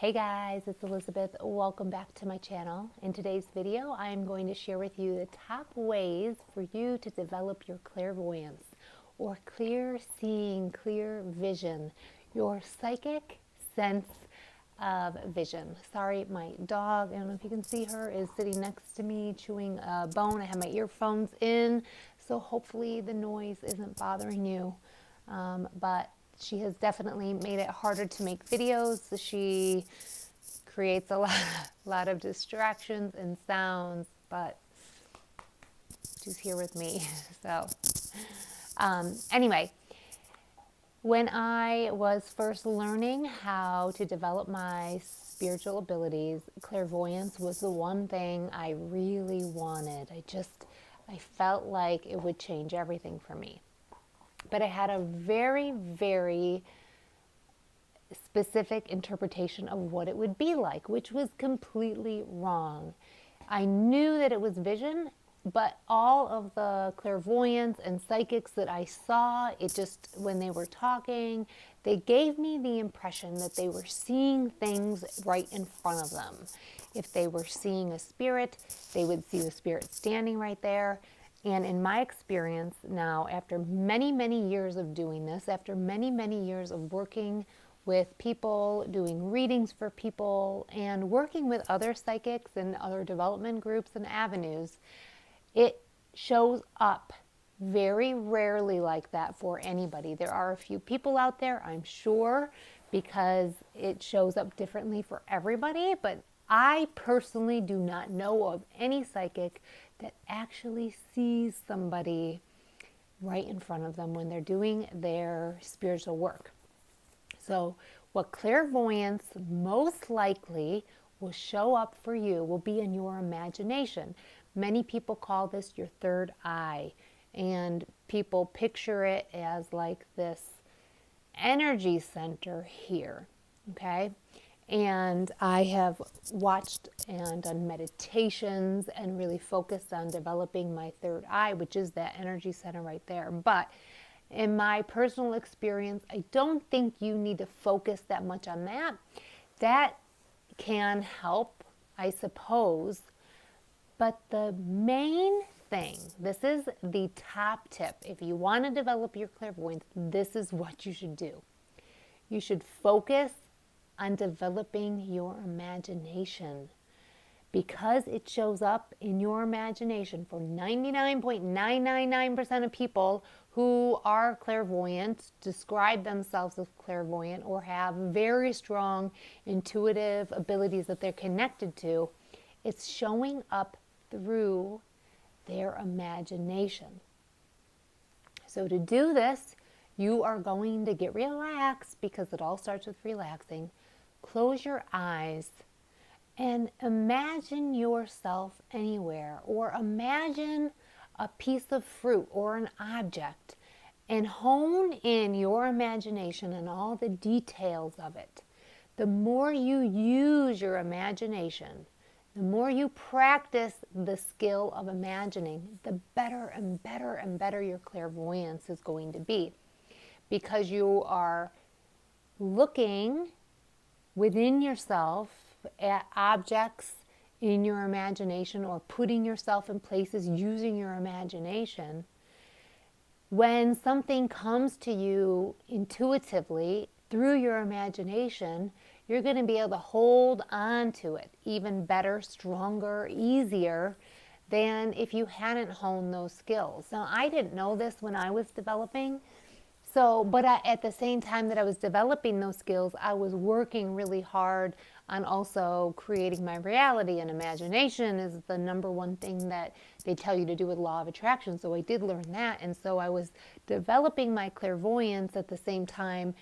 Hey guys, it's Elizabeth. Welcome back to my channel. In today's video, I am going to share with you the top ways for you to develop your clairvoyance or clear seeing, clear vision, your psychic sense of vision. Sorry, my dog, I don't know if you can see her, is sitting next to me chewing a bone. I have my earphones in, so hopefully the noise isn't bothering you. But she has definitely made it harder to make videos. She creates a lot of distractions and sounds, but she's here with me. So anyway, when I was first learning how to develop my spiritual abilities, clairvoyance was the one thing I really wanted. I felt like it would change everything for me. But I had a very specific interpretation of what it would be like, which was completely wrong. I knew that it was vision, but all of the clairvoyants and psychics that I saw, when they were talking, they gave me the impression that they were seeing things right in front of them. If they were seeing a spirit, they would see the spirit standing right there. And in my experience now, after many years of doing this, after many years of working with people, doing readings for people, and working with other psychics and other development groups and avenues, it shows up very rarely like that for anybody. There are a few people out there, I'm sure, because it shows up differently for everybody, but I personally do not know of any psychic that actually sees somebody right in front of them when they're doing their spiritual work. So what clairvoyance most likely will show up for you will be in your imagination. Many people call this your third eye, and people picture it as like this energy center here, okay? And I have watched and done meditations and really focused on developing my third eye, which is that energy center right there. But in my personal experience, I don't think you need to focus that much on that. That can help, I suppose. But the main thing, this is the top tip. If you want to develop your clairvoyance, this is what you should do. You should focus on developing your imagination, because it shows up in your imagination. For 99.999% of people who are clairvoyant, describe themselves as clairvoyant, or have very strong intuitive abilities that they're connected to, it's showing up through their imagination. So to do this, you are going to get relaxed, because it all starts with relaxing. Close your eyes and imagine yourself anywhere, or imagine a piece of fruit or an object, and hone in your imagination and all the details of it. The more you use your imagination, the more you practice the skill of imagining, the better and better your clairvoyance is going to be, because you are looking within yourself at objects in your imagination, or putting yourself in places using your imagination. When something comes to you intuitively through your imagination, you're going to be able to hold on to it even better, stronger, easier than if you hadn't honed those skills. Now, I didn't know this when I was developing. But at the same time that I was developing those skills, I was working really hard on also creating my reality. And imagination is the number one thing that they tell you to do with law of attraction. So I did learn that. And so I was developing my clairvoyance at the same time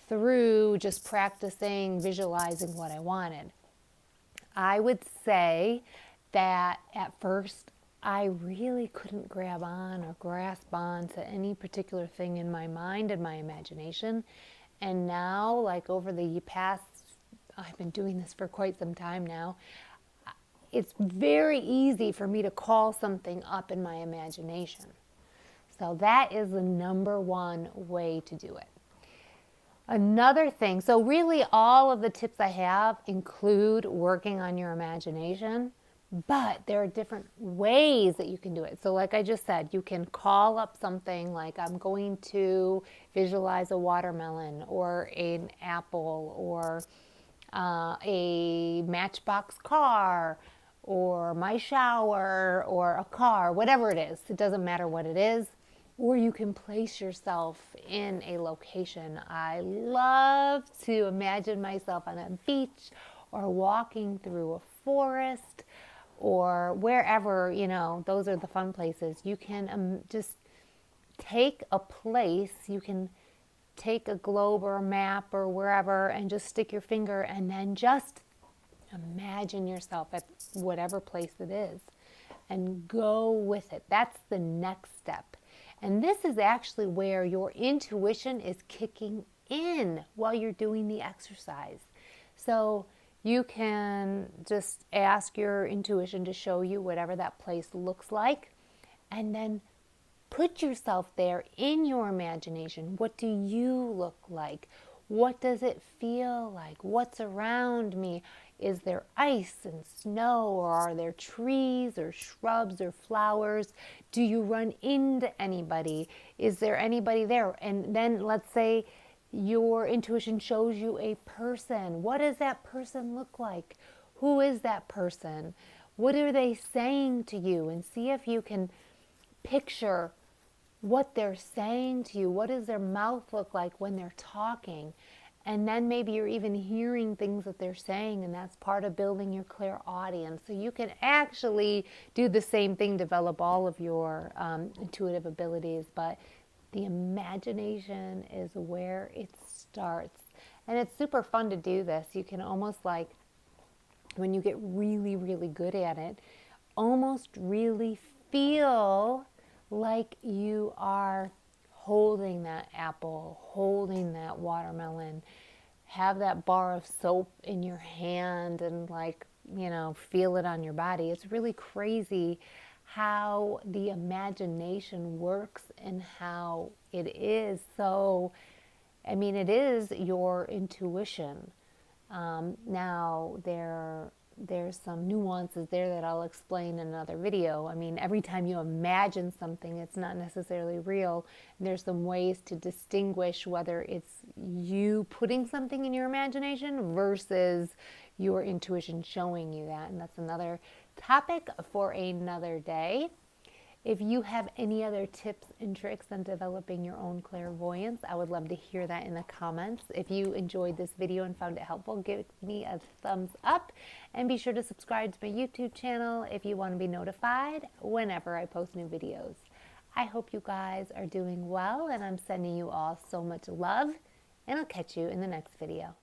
through just practicing visualizing what I wanted. I would say that at first, I really couldn't grab on or grasp on to any particular thing in my mind and my imagination. And now, like over the past, I've been doing this for quite some time now, it's very easy for me to call something up in my imagination. So that is the number one way to do it. Another thing, so really all of the tips I have include working on your imagination, but there are different ways that you can do it. So like I just said, you can call up something like I'm going to visualize a watermelon or an apple or a matchbox car or my shower or a car, whatever it is. It doesn't matter what it is. Or you can place yourself in a location. I love to imagine myself on a beach or walking through a forest or wherever, those are the fun places. You can just take a place, you can take a globe or a map or wherever and just stick your finger and then just imagine yourself at whatever place it is and go with it. That's the next step. And this is actually where your intuition is kicking in while you're doing the exercise. So you can just ask your intuition to show you whatever that place looks like, and then put yourself there in your imagination. What do you look like? What does it feel like? What's around me? Is there ice and snow, or are there trees or shrubs or flowers? Do you run into anybody? Is there anybody there? And then let's say your intuition shows you a person. What does that person look like? Who is that person? What are they saying to you? And see if you can picture what they're saying to you. What does their mouth look like when they're talking? And then maybe you're even hearing things that they're saying, and that's part of building your clairaudience. So you can actually do the same thing, develop all of your intuitive abilities, but the imagination is where it starts. And it's super fun to do this. You can almost like, when you get really, really good at it, almost really feel like you are holding that apple, holding that watermelon, have that bar of soap in your hand and feel it on your body. It's really crazy how the imagination works and how it is. So, it is your intuition. Now, there's some nuances there that I'll explain in another video. Every time you imagine something, it's not necessarily real. There's some ways to distinguish whether it's you putting something in your imagination versus your intuition showing you that. And that's another topic for another day. If you have any other tips and tricks on developing your own clairvoyance, I would love to hear that in the comments. If you enjoyed this video and found it helpful, give me a thumbs up and be sure to subscribe to my YouTube channel if you want to be notified whenever I post new videos. I hope you guys are doing well, and I'm sending you all so much love, and I'll catch you in the next video.